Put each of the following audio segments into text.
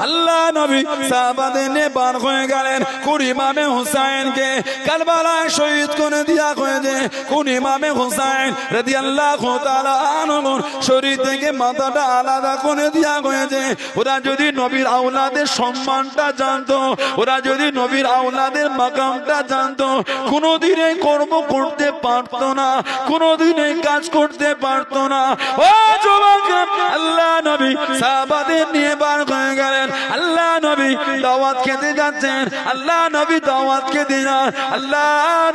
আল্লাহ নবী সাহাবাদের নিয়ে বার হয়ে গেলেন। কোন ইমামে হুসাইনকে কারবালায় শহীদ করে দেয়া হয়েছে। কোন ইমামে হুসাইন রাদিয়াল্লাহু তাআলা আনহুর শরীর থেকে মাথাটা আলাদা করে দেয়া হয়েছে। ওরা যদি নবীর আওলাদের সম্মানটা জানতো, ওরা যদি নবীর আওলাদের মাকামটা জানতো, কোনোদিনে কর্ম করতে পারতো না, কোনোদিনে কাজ করতে পারতো না। ও যুবক, আল্লাহ নবী সাহাবাদের নিয়ে বার হয়ে গেলেন। আল্লাহ নবী দাওয়াত খেতে যাচ্ছেন। আল্লাহ নবী দাওয়াত খেতে যান। আল্লাহ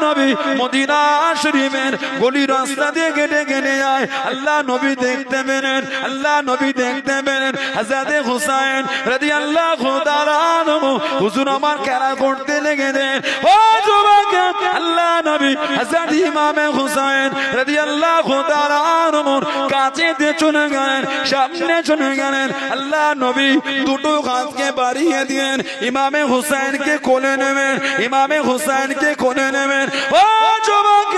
নবী মদিনা শরীফের গলি রাস্তা দিয়ে কেটে কেটে যায়। আল্লাহ নবী দেখতে পেলেন, আল্লাহ নবী দেখতে পেলেন হযরত হুসাইন রাদিয়াল্লাহু তাআলা আনহু হুজুর আমার খেলা করতে লেগেছেন। ও যুবক, আল্লাহ নবী হযরত ইমামে হুসাইন রাদিয়াল্লাহু তাআলা আনহুর কাছে দিয়ে চলে গেলেন, সামনে চলে গেলেন। আল্লাহ নবী দুটো হাতকে বাড়িয়ে দিলেন, ইমামে হুসাইনকে কোলে নেবেন, ইমামে হুসাইনকে কোলে নেবেন। ও যুবক,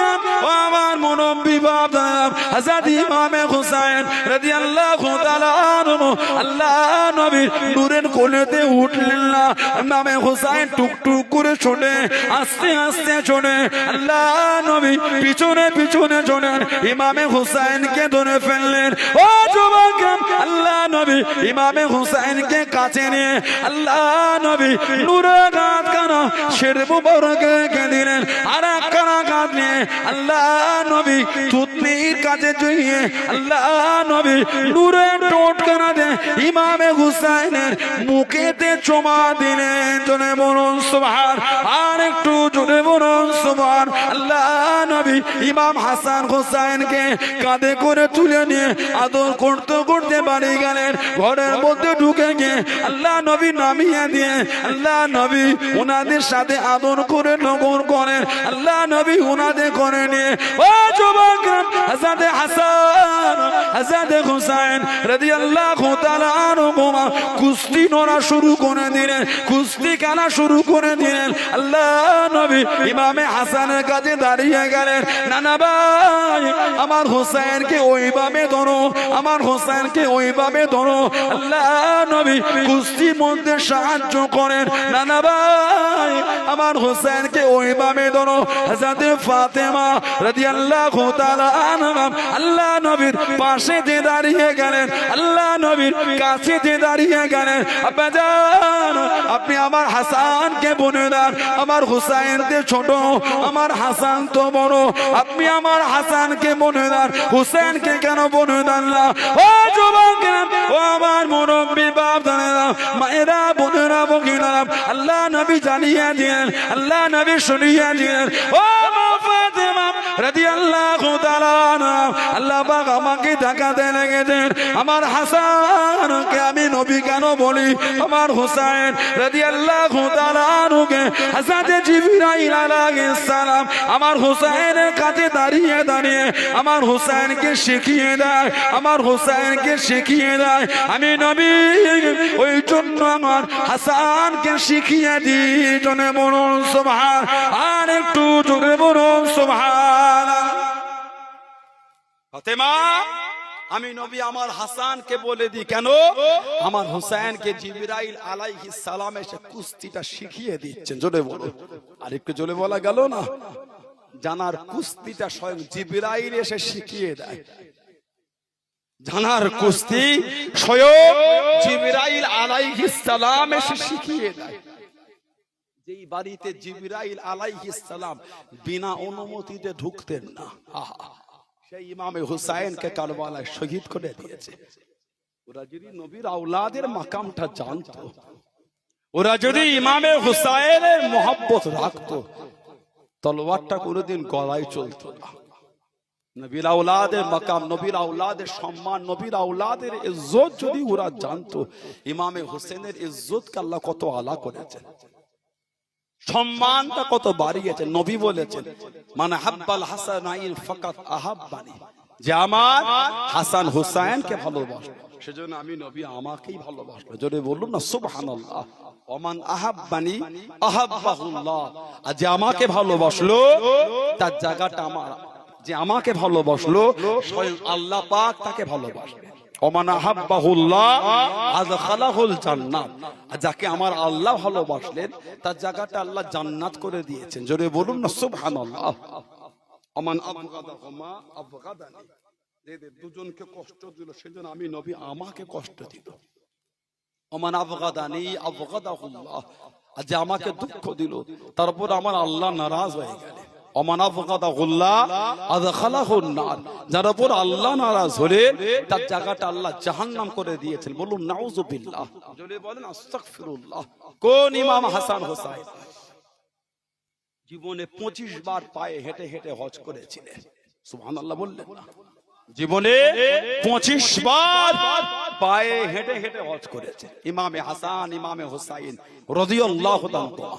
ও আমার মুরব্বি বাবা হযরত ইমামে হুসাইন রাদিয়াল্লাহু তাআলা আনহু আল্লাহ নবীর নূরের কোলেতে উঠলেন না। ইমামে হুসাইন টুকটুক করে ছোটে, আস্তে আস্তে ছোটে। আল্লাহ নবী পিছনে পিছনে ছোটেন, ইমামে হুসাইনকে ধরে ফেললেন। ও যুবক, আল্লাহ নবী ইমামে হুসাইনকে কাছে নিয়ে আল্লাহ নবী নূরের হাত কানা শের মুবারকে রেখে দিলেন। আর এক কানা হাত নিয়ে আল্লাহ নবী থুতনির কাছে চুইয়ে আল্লাহ নবী নূরের ঠোঁট কানা দিয়ে ইমামে হুসাইনের মুখেতে চুমা দিলেন। জোরে বলুন সুবহান। আর একটু জোরে বলুন সুবহান। আল্লাহ নবী ইমাম হাসান হুসাইনকে কাঁধে করে তুলে নিয়ে আদর করতে করতে বাড়ি গেলেন। ঘরের মধ্যে ঢুকে গিয়ে আল্লাহ নবী নামিয়ে দিয়ে আল্লাহ নবী ওনাদের সাথে আদর করে নগর করেন। আল্লাহ নবী ওনাদের করে নিয়ে ও যুবক হযরত হাসান হযরত হুসাইন রাদিয়াল্লাহু তাআলা আনহুমা কুস্তি নড়া শুরু করে দিলেন, কুস্তি খেলা শুরু করে দিলেন। আল্লাহ নবী ইমামে হাসানের কাছে দাঁড়িয়ে গেলেন। নানা ভাই, আমার হুসাইনকে ওইভাবে ধরো, আমার হুসাইনকে ওইভাবে ধরো। আল্লাহ নবী কুস্তির মধ্যে সাহায্য করেন। নানা ভাই, আমার হুসাইনকে ওইভাবে ধরো। হযরত ফাতেমা রাদিয়াল্লাহু তাআলা আনহা আল্লাহ নবীর পাশে যে দাঁড়িয়ে গেলেন, আল্লাহ নবীর কাছে যে দাঁড়িয়ে গেলেন। আব্বাজান, আপনি আমার হাসানকে বনে দেন, আমার হুসাইন তো ছোট, আমার হাসান তো বড়। আপনি আমার হাসানকে বনে দেন, হুসাইনকে কেন বনে দেন না? ও যুবক, ও আমার মুরব্বি বাপ দানেরা, মায়েরা, বোনেরা, ভগিনীরা, আল্লাহ নবী জানিয়ে দিলেন, আল্লাহ নবী শুনিয়ে দিলেন। ও মা ফাতেমা রাদিয়াল্লাহু তাআলা আনহা, আল্লাহ পাক আমাকে দেখাতে লেগেছেন আমার হাসানকে আমি নবী কেন বলি। আমার হুসাইন রাদিয়াল্লাহু তাআলা আনহুকে হযরত জিবরাইল আলাইহিস সালাম আমার হুসাইনের কাছে দাঁড়িয়ে দাঁড়িয়ে আমার হুসাইনকে শিখিয়ে দেয়, আমার হুসাইনকে শিখিয়ে দেয়। আমি নবী ওই জন্য আমার হাসানকে শিখিয়ে দিই। জনে বলুন সুবহান। আর একটু জোরে বলুন সুবহান। ফাতেমা, আমি নবী আমার হাসানকে বলে দিই কেন? আমার হুসাইনকে জিবরাইল আলাইহিস সালাম এসে কুস্তিটা শিখিয়ে দিচ্ছেন। জোরে বলুন। আর একটু জোরে বলা গেল না? জানার কুস্তিটা স্বয়ং জিবরাইল এসে শিখিয়ে দেয়। জানার কুস্তি স্বয়ং জিবরাইল আলাইহিস সালাম এসে শিখিয়ে দেয়। যেই বাড়িতে জিবরাইল আলাইহিস সালাম বিনা অনুমতিতে ঢুকতেন না, সেই ইমামে হুসাইনকে কারবালায় শহীদ করে দিয়েছে। ওরা যদি নবীর আওলাদের মাকামটা জানতো, ওরা যদি ইমামে হুসাইনের মহব্বত রাখতো, তলোয়ারটা কোনোদিন গলায় চলতো না। নবীর আওলাদের মাকাম, নবীর আওলাদের সম্মান, নবীর আওলাদের ইজ্জত যদি ওরা জানতো, ইমামে হুসেনের ইজ্জতকে আল্লাহ কত আলা করেছেন, সম্মানটা কত বাড়িয়েছেন। নবী বলেছেন, মানে হাব্বাল হাসানাইন ফাকাত আহাব্বানি, যে আমার হাসান হুসাইনকে ভালোবাসলো সেজন্য আমি নবী আমাকেই ভালোবাসলো। জোরে বলুন না সুবহানাল্লাহ। ওমান আহাব্বানি আহাব্বাহুল্লাহ, আর যে আমাকে ভালোবাসলো তার জায়গাটা আমার, যে আমাকে ভালোবাসলো স্বয়ং আল্লাহ পাক তাকে ভালোবাসবে। ওমান আহাব্বাহুল্লাহ আদখালাহুল জান্নাত, যাকে আমার আল্লাহ ভালোবাসলেন তার জায়গাটা আল্লাহ জান্নাত করে দিয়েছেন। জোরে বলুন না সুবহানাল্লাহ। ওমান আবগাদাহুমা আবগাদানি, এদের দুজনকে কষ্ট দিল সেজন্য আমি নবী আমাকে কষ্ট দিল। ওমান আবগাদানি আবগাদাহুল্লাহ, আর যে আমাকে দুঃখ দিল তার উপর আমার আল্লাহ নারাজ হয়ে গেলেন। ওমান আবগাদাহুল্লাহ আদখালাহুন নার, যার উপর আল্লাহ নারাজ হলে তার জায়গাটা আল্লাহ জাহান্নাম করে দিয়েছেন। বলুন নাউযুবিল্লাহ, জোরে বলেন আস্তাগফিরুল্লাহ। কোন ইমাম হাসান হোসাইন জীবনে 25 বার পায়ে হেঁটে হেঁটে হজ করেছিলেন? সুবহানাল্লাহ বললেন না? জীবনে 25 বার পায়ে হেঁটে হেঁটে হজ করেছে ইমামে হাসান ইমামে হোসাইন রাদিয়াল্লাহু তাআলা।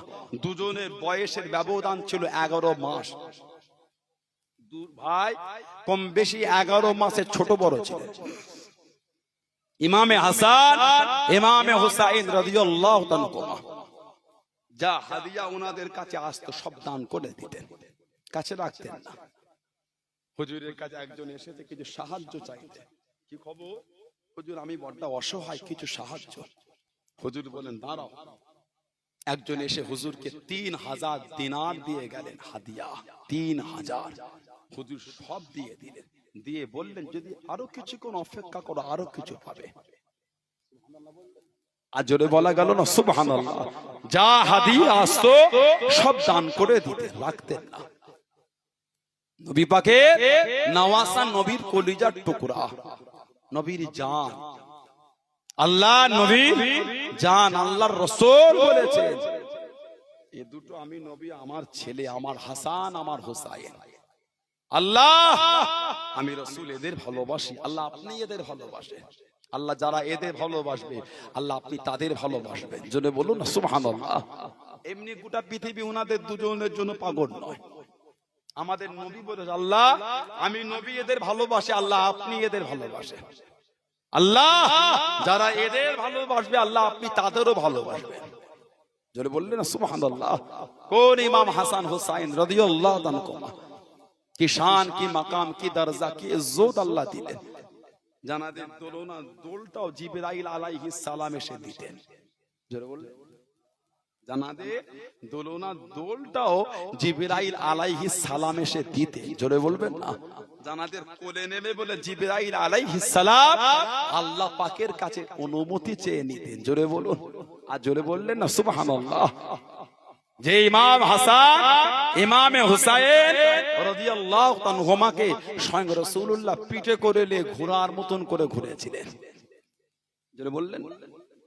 দুজনের বয়সের ব্যবধান ছিল 11 মাস। দু ভাই কম বেশি 11 মাসের ছোট বড় ছিলেন। ইমামে হাসান ইমামে হোসাইন রাদিয়াল্লাহু তাআলা যা হাদিয়া ওনাদের কাছে আসতো সব দান করে দিতেন, কাছে রাখতেন না। হুজুরের কাছে একজন এসেছে কিছু সাহায্য চাইতে, কি খবর হুজুর? আমি বড় অসহায়, কিছু সাহায্য। হুজুর বলেন দাঁড়াও। একজন এসে হুজুরকে 3000 দিনার দিয়ে গেলেন হাদিয়া, 3000। হুজুর সব দিয়ে দিলেন, দিয়ে বললেন যদি আরো কিছুক্ষণ অপেক্ষা করো আরো কিছু পাবে। আর জোরে বলা গেল না সুবহানাল্লাহ। যা হাদিয়া আসতো সব দান করে দিতেন, রাখতেন না। নবী পাকের নওয়াসা, নবীর কলিজার টুকরা, নবীর জান, আল্লাহ নবীর জান, আল্লাহর রাসূল বলেছেন এই দুটো আমি নবী, আমার ছেলে, আমার হাসান, আমার হোসাইন। আল্লাহ আমি রাসূল এদের ভালোবাসি, আল্লাহ আপনি এদের ভালোবাসেন। আল্লাহ যারা এদের ভালোবাসবে আল্লাহ আপনি তাদের ভালোবাসবেন। জোরে বলুন না সুবহানাল্লাহ। এমনি গোটা পৃথিবী ওনাদের দুজনের জন্য পাগল নয়। আমাদের নবী বলে আল্লাহ আমি নবী এদের ভালোবাসি, আল্লাহ আপনি এদের ভালোবাসেন। আল্লাহ যারা এদের ভালোবাসবে আল্লাহ আপনি তাদেরও ভালোবাসবেন। জোরে বললেন না সুবহানাল্লাহ। কোন ইমাম হাসান হোসাইন রাদিয়াল্লাহু তাআলা কি শান, কি মাকাম, কি দরজা, কি ইজ্জত আল্লাহ দিলেন। জানাদের দোলনা দোলটাও জিবরাইল আলাইহিস সালাম এসে দিতেন। জোরে বললেন জানাদের দোলনা দোলটাও জিবরাইল আলাইহিস সালাম এসে দিতেন। জোরে বলবেন না? জানাদের কোলে নেবে বলে জিবরাইল আলাইহিস সালাম আল্লাহ পাকের কাছে অনুমতি চেয়ে নিতেন। জোরে বলুন। আর জোরে বললেন না সুবহানাল্লাহ। যে ইমাম হাসান ইমামে হুসাইন রাদিয়াল্লাহু তাআলাকে স্বয়ং রাসূলুল্লাহ পিঠে করে নিয়ে ঘোড়ার মতন করে ঘুরেছিলেন। জোরে বললেন।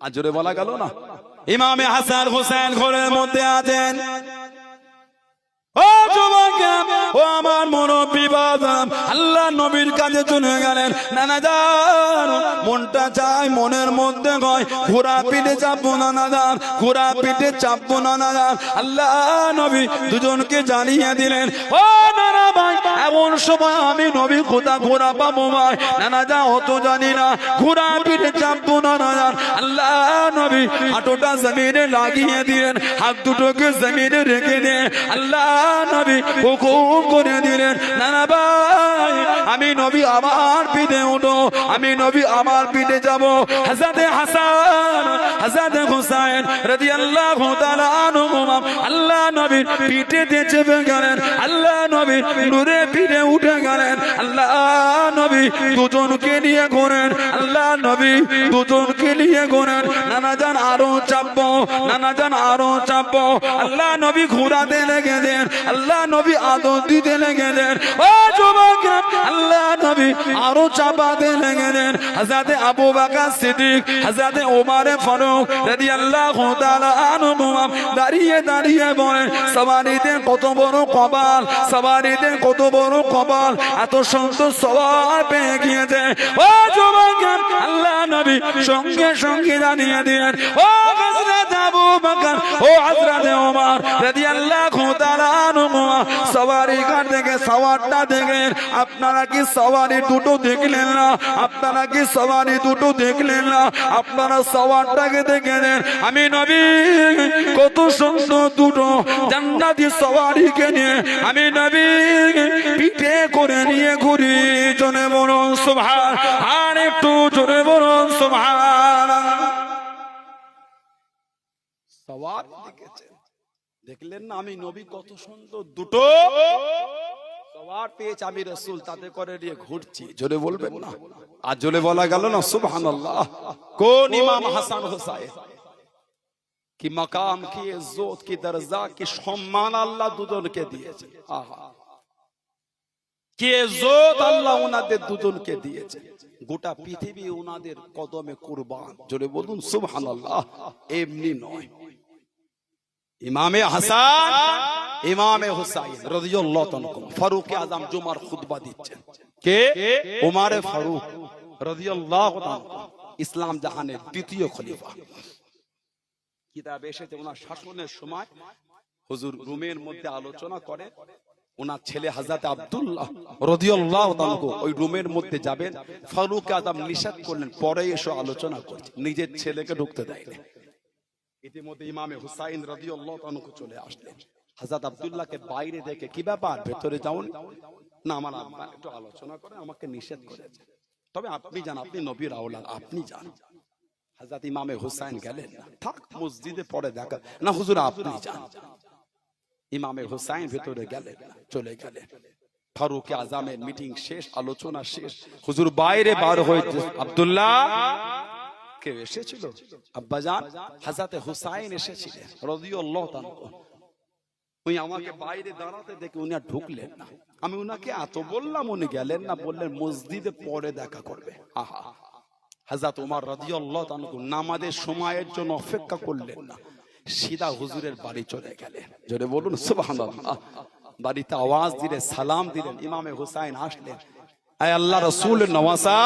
আর জোরে বলা গেল না? ইমামে হাসান হুসাইন ঘোড়ার মধ্যে আছেন। ও যুবক, ও আমার মুরব্বি বাবা, আল্লাহ নবীর কাছে চলে গেলেন। নানা যান মনটা চায়, মনের মধ্যে কয় ঘোড়া পিঠে চাপবো নানা যান, ঘোড়া পিঠে চাপবো নানা যান। আল্লাহ নবী দুজনকে জানিয়ে দিলেন ও নানা ভাই এমন সময় আমি নবী কোথা ঘোড়া পাবো ভাই? নানা যা অত জানি না, ঘোড়া পিঠে চাপবো নানা যান। আল্লাহ নবী হাঁটুটা জমিনে লাগিয়ে দিলেন, হাত দুটোকে জমিনে রেখে দেন। আল্লাহ নবী হুকুম করে দিলেন নানা ভাই আমি নবী আমার পিঠে উঠো, আমি নবী আমার পিঠে যাব। হযরতে হাসান হযরতে হুসাইন রাদিয়াল্লাহু তাআলা আনহুমা আল্লাহ নবীর পিঠে চেপে গেলেন। আল্লাহ নবী নূরে পিঠে উঠে গেলেন। আল্লাহ নবী দুজনকে নিয়ে ঘোরেন, আল্লাহ নবী দুজনকে নিয়ে ঘোরেন। নানা জান আরো চাপবো, নানা জান আরো চাপবো। আল্লাহ নবী ঘোরাতে লেগে দেন, আল্লাহ নবী আদর দিতে লেগে দেন। ও যুবক, আল্লাহ নবী আরো চাপাতে লেগে দেন। হযরতে আবু বকর সিদ্দিক, হযরতে ওমর ফারুক রাদিয়াল্লাহু তাআলা আনহুম দাঁড়িয়ে দাঁড়িয়ে বলেন সওয়ারিতে কত বড় কপাল, সওয়ারিতে কত বড় কপাল, এত সুন্দর সওয়ার পেয়ে গিয়েছে। ও যুবক, আল্লাহ নবী সঙ্গে সঙ্গে জানিয়ে দিলেন ও হযরত আবু বকর ও হযরত ওমর রাদিয়াল্লাহু তাআলা আনহু সওয়ারি কার থেকে সওয়ারটা দেখলেন আপনারা কি সওয়ারি দুটো দেখলেন না আপনারা কি সওয়ারি দুটো দেখলেন না আপনারা সওয়ারটাকে দেখলেন আমি নবী কত সুন্দর দুটো জান্নাতি সওয়ারিকে নিয়ে আমি নবী পিঠে করে নিয়ে ঘুরি জোরে বলুন সুবহান আর একটু জোরে বলুন সুবহান সওয়ার দেখেছেন দেখলেন না আমি নবী কত সুন্দর দুটো সওয়ার পেয়েছি আমি রাসূল তাতে করে নিয়ে ঘুরছি জোরে বলবেন না আর জোরে বলা গেল না সুবহানাল্লাহ কোন ইমাম হাসান হুসাইন কি মাকাম কি ইজ্জত কি দরজা কি সম্মান আল্লাহ দুজনকে দিয়েছে আহা কি ইজ্জত আল্লাহ ওনাদের দুজনকে দিয়েছে গোটা পৃথিবী ওনাদের কদমে কুরবান জোরে বলুন সুবহানাল্লাহ এমনি নয় ইমামে হাসান ইমামে হুসাইন রাদিয়াল্লাহু তাআলা ফারুক আযম জুমার খুতবা দিচ্ছেন কে ওমর ফারুক রাদিয়াল্লাহু তাআলা ইসলাম জাহানের দ্বিতীয় খলিফা কিতাব এসেছে ওনার শাসনের সময় হুজুর রুমের মধ্যে আলোচনা করে ওনার ছেলে হযরত আব্দুল্লাহ রাদিয়াল্লাহু তাআলা ওই রুমের মধ্যে যাবেন ফারুক আযম নিষেধ করলেন পরে এসে আলোচনা করছে নিজের ছেলেকে ঢুকতে দেয়নি ইতিমধ্যে ইমামে হুসাইন রাদিয়াল্লাহু তাআলা চলে আসলেন হযরত আব্দুল্লাহকে বাইরে দেখে কি ব্যাপার ভেতরে যাওন না আমার আব্বা একটু আলোচনা করে আমাকে নিষেধ করেছে তবে আপনি যান আপনি নবীর আওলাদ আপনি যান হযরত ইমামে হুসাইন গেলেন না থাক মসজিদে পড়ে দেখা না হুজুর আপনি যান ইমামে হুসাইন ভেতরে গেলেন চলে গেলেন ফারুক আযমের মিটিং শেষ আলোচনা শেষ হুজুর বাইরে বার হয়ে আব্দুল্লাহ কে এসেছিল আব্বাজান হযরত হুসাইন এসেছিলেন রাদিয়াল্লাহু তাআলা উনি আমাকে বাইরে দাঁড়াতে দেখে উনি আর ঢুকলেন না আমি উনাকে এত বললাম উনি গেলেন না বললেন মসজিদে পরে দেখা করবে আহা হযরত ওমর রাদিয়াল্লাহু তাআলা নামাজের সময়ের জন্য অপেক্ষা করলেন না সিধা হুজুরের বাড়ি চলে গেলেন জোরে বলুন সুবহানাল্লাহ বাড়িতে আওয়াজ দিলে সালাম দিলেন ইমামে হুসাইন আসলেন আয় আল্লাহ রাসূলের নওয়াসা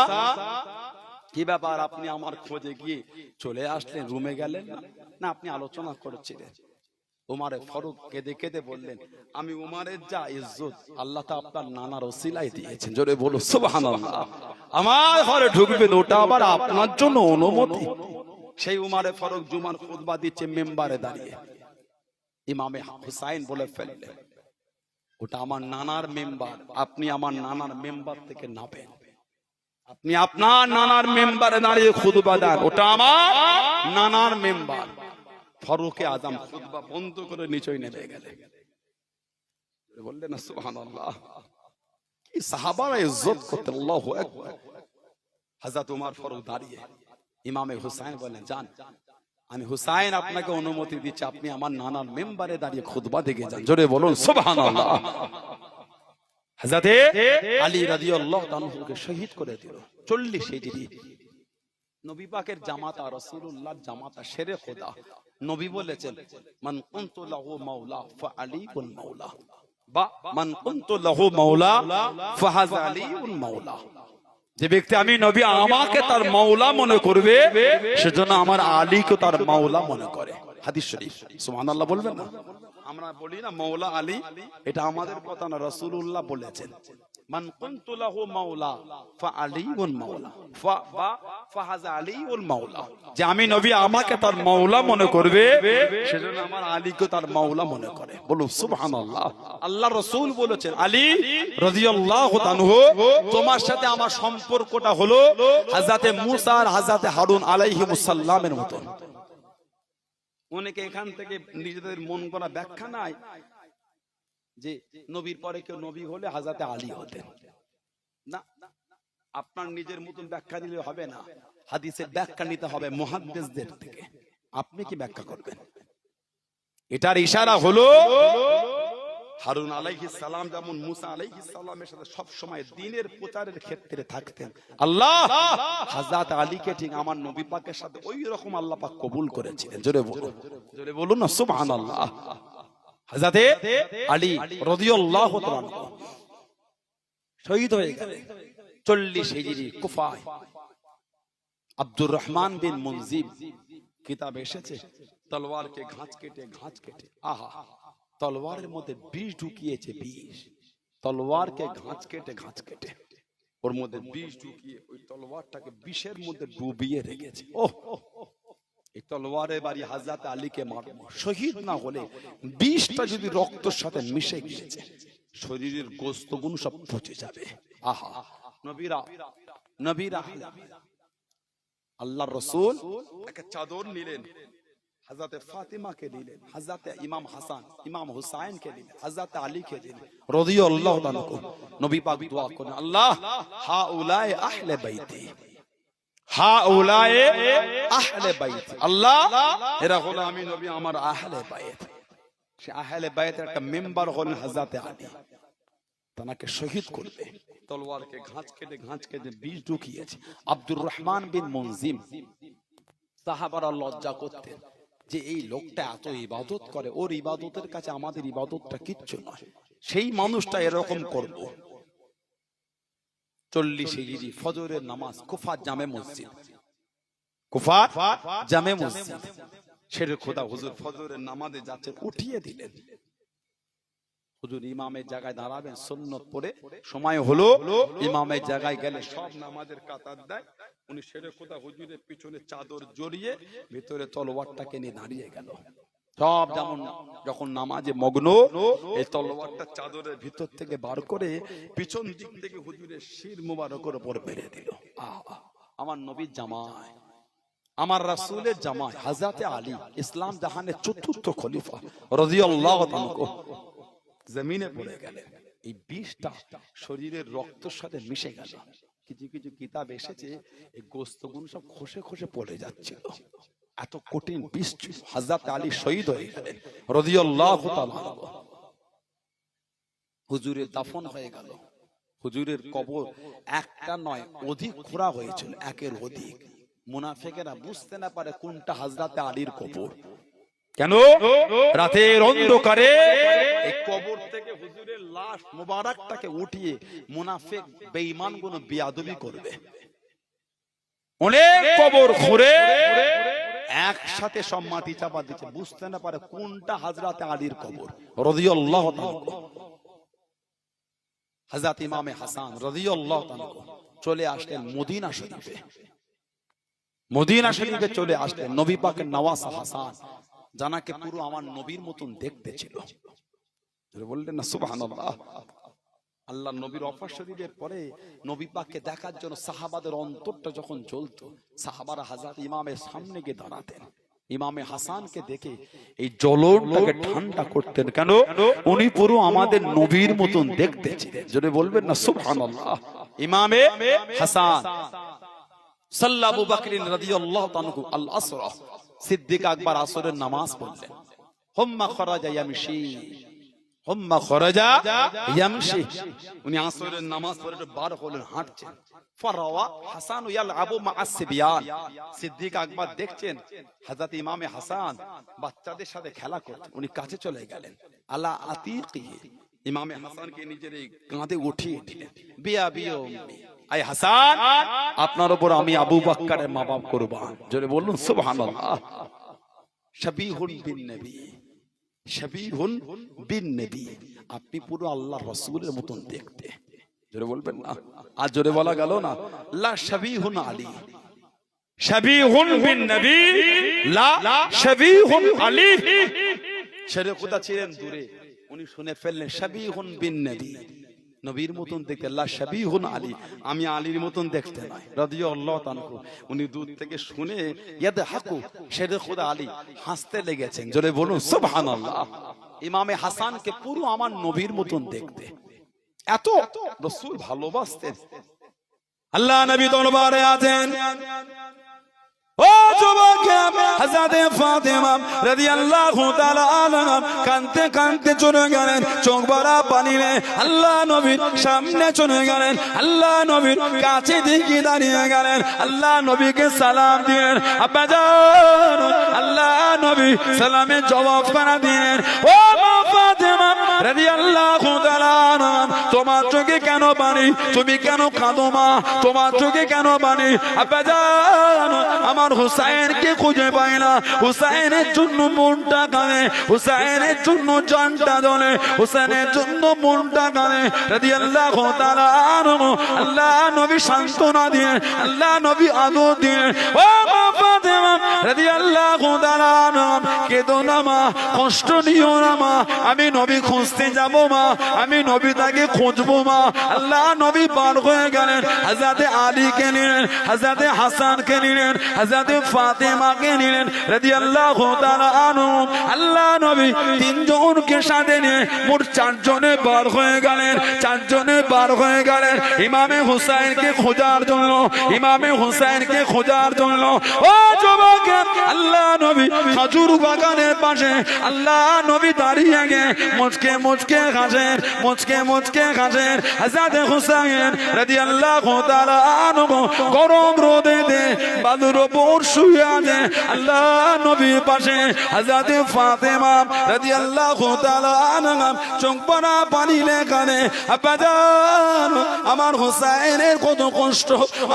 কি ব্যাপার আপনি আমার খোঁজে গিয়ে চলে আসলেন রুমে গেলেন না আপনি আলোচনা করছিলেন ওমর ফারুক কেঁদে কেঁদে বললেন আমি ওমরের যা ইজ্জত আল্লাহ তা আপনার নানার ওসিলায় দিয়েছেন জোরে বলুন সুবহানাল্লাহ আমার ঘরে ঢুকবেন ওটা আবার আপনার জন্য অনুমতি সেই ওমর ফারুক জুমার খুতবা দিচ্ছে মেম্বারে দাঁড়িয়ে ইমামে হুসাইন বলে ফেললেন ওটা আমার নানার মেম্বার আপনি আমার নানার মেম্বার থেকে নাবেন আপনি আপনার নানার মেম্বারে দাঁড়িয়ে খুতবা দেন ওটা আমার নানার মেম্বার ফারুক আযম খুতবা বন্ধ করে নিচে নেমে গেলেন বললেন সুবহানাল্লাহ কি সাহাবারা ইজ্জত করতে আল্লাহু আকবার হযরত ওমর ফারুক দাঁড়িয়ে ইমামে হুসাইন বলেন যান আমি হুসাইন আপনাকে অনুমতি দিচ্ছি আপনি আমার নানার মেম্বারে দাঁড়িয়ে খুতবা দিকে যান জোরে বলুন সুবহানাল্লাহ হযরত আলী রাদিয়াল্লাহু তাআলাকে শহীদ করে দিল 40 হিজরি নবী পাকের জামাতা রাসূলুল্লাহর জামাতা শেরে খোদা নবী বলেছেন মান কুনতু লাহু মাওলা ফা আলীউল মাওলা বা মান কুনতু লাহু মাওলা ফাহাযা আলীউল মাওলা যে ব্যক্তি আমি নবী আমাকে তার মাওলা মনে করবে সেজন্য আমার আলীকে তার মাওলা মনে করে হাদিস শরীফ সুবহানাল্লাহ বলবেন না আমরা বলি না মাওলা আলী এটা আমাদের কথা না রাসূলুল্লাহ বলেছেন মান কুনতু লাহু মাওলা ফা আলীউল মাওলা ফাহাযা আলীউল মাওলা যে আমি নবী আমাকে তার মাওলা মনে করবে সেজন্য আমার আলীকে তার মাওলা মনে করে বলুন সুবহানাল্লাহ আল্লাহর রাসূল বলেছেন আলী রাদিয়াল্লাহু তাআলা তোমার সাথে আমার সম্পর্কটা হলো হযরত মুসা আর হযরত হারুন আলাইহিমুস সালামের মতো অনেকে এখান থেকে নিজেদের মন করা ব্যাখ্যা নাই যে নবীর পরে কেউ নবী হলে হযরত আলী হতেন না আপনার নিজের মতন ব্যাখ্যা দিলে হবে না হাদিসের ব্যাখ্যা নিতে হবে মুহাদ্দিসদের থেকে আপনি কি ব্যাখ্যা করবেন এটার ইশারা হলো হারুন আলাইহিস সালাম যেমন মুসা আলাইহিস সালামের সাথে সব সময় দ্বীনের প্রচারের ক্ষেত্রে থাকতেন আল্লাহ হযরত আলীকে ঠিক আমার নবী পাকের সাথে ওই রকম আল্লাহ পাক কবুল করেছিলেন জোরে বলুন না সুবহানাল্লাহ হযরত আলী রাদিয়াল্লাহু তাআলা শহীদ হয়ে গেলেন 40 হিজরি কুফায় আব্দুর রহমান বিন মুনজিব কিতাব এসেছে তলোয়ারকে ঘাঁচ কেটে আহা তলোয়ারের মধ্যে বিষ ঢুকিয়েছে, বিষ। তলোয়ারকে ঘাঁচ কেটে ওর মধ্যে বিষ ঢুকিয়ে ওই তলোয়ারটাকে বিষের মধ্যে ডুবিয়ে রেখেছে। ওহ, এই তলোয়ারের বাড়ি হযরত আলীকে মারবো, শহীদ না হলে বিষটা যদি রক্তের সাথে মিশে গিয়েছে শরীরের গোস্তগুলো সব পচে যাবে। আহা, নবীরা আল্লাহর রাসূল একটা চাদর নিলেন, হযরত ফাতিমাকে দিলেন, হযরত ইমাম হাসান ইমাম হুসাইনকে দিলেন, হযরত আলীকে দিলেন রাদিয়াল্লাহু তাআলা। নবী পাক দোয়া করেন, আল্লাহ হাউলায়ে আহলে বাইতি, হাউলায়ে আহলে বাইতি, আল্লাহ এরা হলো আমি নবী আমার আহলে বাইত। সে আহলে বাইতের একটা মেম্বার হলেন হযরত আলী, তাকে শহীদ করবে। তলোয়ারকে ঘাঁচ কেটে বিষ ঢুকিয়েছে। আব্দুর রহমান বিন মুনজিম, সাহাবারা লজ্জা করতেন যে এই লোকটা এত ইবাদত করে, ওর ইবাদতের কাছে আমাদের ইবাদতটা কিচ্ছু নয়, সেই মানুষটা এরকম করবো। 40 হিজরি ফজরের নামাজ কুফা জামে মসজিদ, কুফা জামে মসজিদ, শেরে খোদা হুজুর ফজরের নামাজে যাচ্ছে, উঠিয়ে দিলেন। হুজুর ইমামের জায়গায় দাঁড়াবেন সুন্নত পড়ে, সময় হলো ইমামের জায়গায় গেলে সব নামাজের কাতার দেয়, উনি শেরে খোদা হুজুরের পিছনে চাদর জড়িয়ে ভিতরে তলোয়ারটাকে নিয়ে দাঁড়িয়ে গেল। সব যেমন যখন নামাজে মগ্ন, এই তলোয়ারটা চাদরের ভিতর থেকে বার করে পিছন দিক থেকে হুজুরের শির মুবারকের উপর মেরে দিল। আমার নবীর জামাই, আমার রাসূলের জামাই হযরত আলী, ইসলাম জাহানের চতুর্থ খলিফা রাদিয়াল্লাহু তাআলা জমিনে পড়ে গেলেন। এই বিষটা শরীরের রক্তের সাথে মিশে গেল। কিছু কিছু কিতাব এসেছে এই গোস্তগুলো সব খসে খসে পড়ে যাচ্ছিল, এত কঠিন বিষ ছিল। হযরত আলী শহীদ হয়ে গেলেন রাদিয়াল্লাহু তাআলা। হুজুরের দাফন হয়ে গেল। হুজুরের কবর একটা নয় অধিক খোঁড়া হয়েছিল, একের অধিক। মুনাফিকেরা বুঝতে না পারে কোনটা হযরত আলীর কবর। কেন? রাতের অন্ধকারে এই কবর থেকে হুজুরের লাশ মুবারকটাকে উঠিয়ে মুনাফিক বেঈমানগুলো বেয়াদবি করবে। অনেক কবর খুঁড়ে একসাথে সব মাটি চাপা দিচ্ছে, বুঝতে না পারে কোনটা হযরত আলীর কবর রাদিয়াল্লাহু তাআলা। হযরত ইমামে হাসান রাদিয়াল্লাহু তাআলা চলে আসলেন মদিনা শরীফে। মদিনা শরীফে চলে আসলেন নবী পাকের নওয়াসা হাসান, জানাকে পুরো আমার নবীর মতন দেখতে ছিল। বললেন না সুবহানাল্লাহ। আল্লাহ নবীর ওফাত শরীফের পরে নবী পাককে দেখার জন্য সাহাবাদের অন্তরটা যখন জ্বলতো, সাহাবারা হযরত ইমামের সামনে গিয়ে দাঁড়াতেন। ইমামে হাসানকে দেখে এই জ্বলনটাকে ঠান্ডা করতেন। কেন? উনি পুরো আমাদের নবীর মতন দেখতে ছিলেন। যদি বলবেন না সুবহানাল্লাহ। ইমামে হাসান সাল্লা আবু বকর রাদিয়াল্লাহু তাআলা আল আসরা, সিদ্দিক আকবর আসরের নামাজ পড়লেন। হুম্মা খরাজা ইয়ামশি, হুম্মা খরাজা ইয়ামশি, উনি আসরের নামাজ পড়ে বার হলেন, হাঁটছেন। ফারাওয়া হাসান ইয়ালআবু মা'আস সিবিয়ান, সিদ্দিক আকবর দেখছেন হযরত ইমামে হাসান বাচ্চাদের সাথে খেলা করছেন, উনি কাছে চলে গেলেন। আলা আতিকি, ইমামে হাসানকে নিজের কাঁধে উঠিয়ে দিলেন। বিয়া বিয়া আই হাসান, আপনার উপর আমি আবু বকরের মা বাপ কুরবান। জোরে বলুন সুবহানাল্লাহ। শাবিহুন বিন নবী, শাবিহুন বিন নবী, আপনি পুরো আল্লাহর রাসূলের মতন দেখতে। জোরে বলবেন না, আর জোরে বলা গেল না। লা শাবিহুন আলী, শাবিহুন বিন নবী, লা শাবিহুন আলী। শেরে খোদা ছিলেন দূরে, উনি শুনে ফেললেন শাবিহুন বিন নবী, নবীর মতন দেখতে। লা শাবিহুন আলী, আমি আলীর মতন দেখতে নয় রাদিয়াল্লাহু তাআলা। উনি দূর থেকে শুনে ইয়াদহাকু, শেরে খোদা আলী হাসতে লেগেছেন। জোরে বলুন সুবহানাল্লাহ। ইমামে হাসানকে পুরো আমার নবীর মতন দেখতে, এত রাসূল ভালোবাসতেন। আল্লাহ নবী দরবারে আছেন। ও যুবক, হযরত ফাতেমা রাদিয়াল্লাহু তাআলা আনহা কাঁদতে কাঁদতে চলে গেলেন, চোখ ভরা পানি নিয়ে আল্লাহ নবীর সামনে চলে গেলেন। আল্লাহ নবীর কাছে দিকে দাঁড়িয়ে গেলেন। আল্লাহ নবীকে সালাম দিলেন। আব্বাজান, আল্লাহ নবী সালামের জবাব করে দিলেন। ও মা ফাতেমা রাদিয়াল্লাহু তাআলা তোমার চোখে কেন পানি, তুমি কেন কাঁদো মা, তোমার চোখে কেন পানি? আব্বাজান আমার হুসাইনকে খুঁজে পাই না, হুসাইনের জন্য মনটা কাঁদে, হুসাইনের জন্য জানটা জ্বলে, হুসাইনের জন্য মনটা কাঁদে। রাদিয়াল্লাহু তাআলা আনহু আল্লাহ নবী সান্ত্বনা দিয়ে, আল্লাহ নবী আদর দিয়ে, ও মা ফাতেমা রাদিয়াল্লাহু তাআলা আনহা কেঁদো না মা, কষ্ট নিও না মা, আমি নবী খুঁজতে যাব মা, আমি নবী তাকে খুঁজবো মা। আল্লাহ নবী পার হয়ে গেলেন, হযরতে আলীকে নিলেন, হযরতে হাসানকে নিলেন, হযরতে ফাতেমাকে নিলেন রাদিয়াল্লাহু তাআলা আনহু। আল্লাহ নবী তিনজনকে সাথে নিয়ে মোট চারজনে বার হয়ে গেলেন, চারজনে বার হয়ে গেলেন ইমামে হুসাইনকে খোঁজার জন্য, ইমামে হুসাইনকে খোঁজার জন্য। ও যুবক, আল্লাহ নবী খেজুর বাগানের পাশে আল্লাহ নবী দাঁড়িয়ে গে মুচকে মুচকে হাসেন, মুচকে মুচকে হাসেন। হযরতে হুসাইন রাদিয়াল্লাহু তাআলা আনহু গরম রোদে বালুর উপর শুয়ে আছে, আল্লাহ নবীর পাশে হযরতে ফাতেমা রাদিয়াল্লাহু তাআলা আনহা চোখ পড়া পানি লেখানে, আব্বাজান আমার হুসাইনের কত কষ্ট,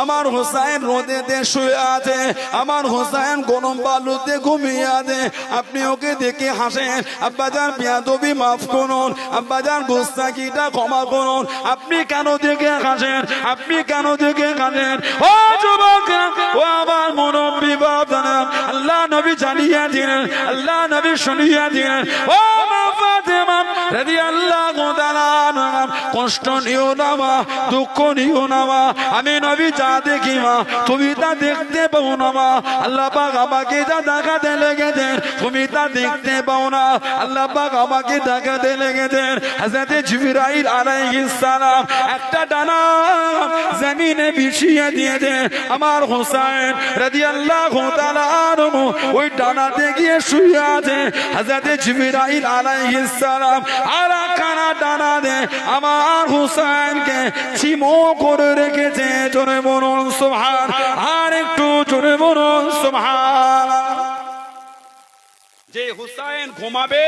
আমার হুসাইন রোদেতে শুয়ে আছে, আমার হুসাইন গরম বালুতে ঘুমিয়ে আছে, আপনি ওকে দেখে হাসেন। আব্বাজান বেয়াদবি মাফ করুন, আব্বাজান গোস্তাকিটা ক্ষমা করুন, আপনি কেন দেখে হাসেন, আপনি কেন দেখে হাসেন? ও যুবক, ও আমার মুরব্বি বাবারা, আল্লাহ নবী জানিয়ে দিলেন, আল্লাহ নবী শুনিয়ে দিলেন, ও মা ফাতেমা রাদিয়াল্লাহু তাআলা আনহা কষ্ট নিও না মা, দুঃখ নিও না মা, আমি নবী যা দেখি মা তুমি তা দেখতে পাও না মা, আল্লাহ পাক আমাকে যা দেখাতে লেগেছেন তুমি তা দেখতে পাও না, আল্লাহ পাক আমাকে দেখাতে লেগেছেন। হযরতে জিবরাইল আলাইহিস সালাম একটা ডানা জমিনে বিছিয়ে দিয়েছে, আমার হুসাইন রাদিয়াল্লাহু তাআলা আনহু ওই ডানাতে গিয়ে শুয়ে আছে। হযরতে জিবরাইল আলাইহিস সালাম আর কানা ডানা দে আমার হুসাইনকে চিমো করে রেখেছে। জোরে বলুন সুবহান, আর একটু জোরে বলুন সুবহান। যে হুসাইন ঘুমাবে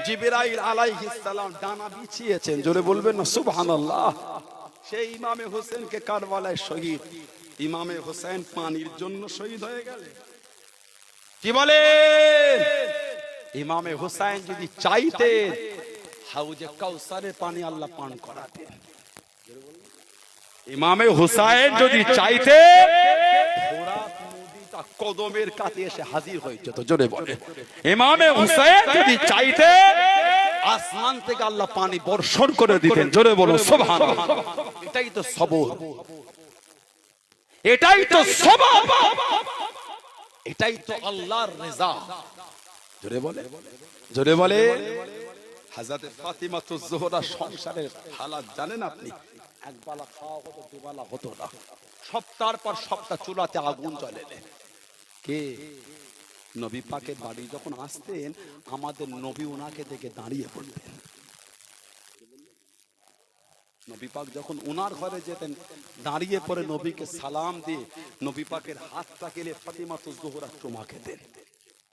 জিবরাইল আলাইহিস সালাম ডানা বিছিয়েছেন, জোরে বলবেন না সুবহানাল্লাহ। সেই ইমামে হোসেনকে কারবালায় শহীদ, ইমামে হোসেন পানির জন্য শহীদ হয়ে গেলেন। কি বলে? ইমামে হোসেন যদি চাইতেন হাউজে কাউসারের পানি আল্লাহ পান করাতেন। ইমামে হোসেন যদি চাইতে ফোরাত নদীটা কদমের কাছে এসে হাজির হয়ে যেত। জোরে বলে, ইমামে হোসেন যদি চাইতে আসমান থেকে আল্লাহ পানি বর্ষণ করে দিতেন। জোরে বলো সুবহানাল্লাহ। এটাই তো সবর, এটাই তো সবর, এটাই তো আল্লাহর রেজা। জোরে বলে, জোরে বলে। হযরত ফাতিমাতুজ জোহরা সংসারের হালাত জানেন আপনি? একবেলা খাওয়া হতো, দুবেলা হতো না, সপ্তাহের পর সপ্তাহ চুলাতে আগুন জ্বলে। কে? নবী পাকের বাড়ি যখন আসতেন আমাদের নবী ওনাকে দেখে দাঁড়িয়ে পড়তেন। নবী পাক যখন ওনার ঘরে যেতেন দাঁড়িয়ে পড়ে নবীকে সালাম দিয়ে নবী পাকের হাতটা গেলে ফাতিমাতুজ জোহরা চুমা খেতেন।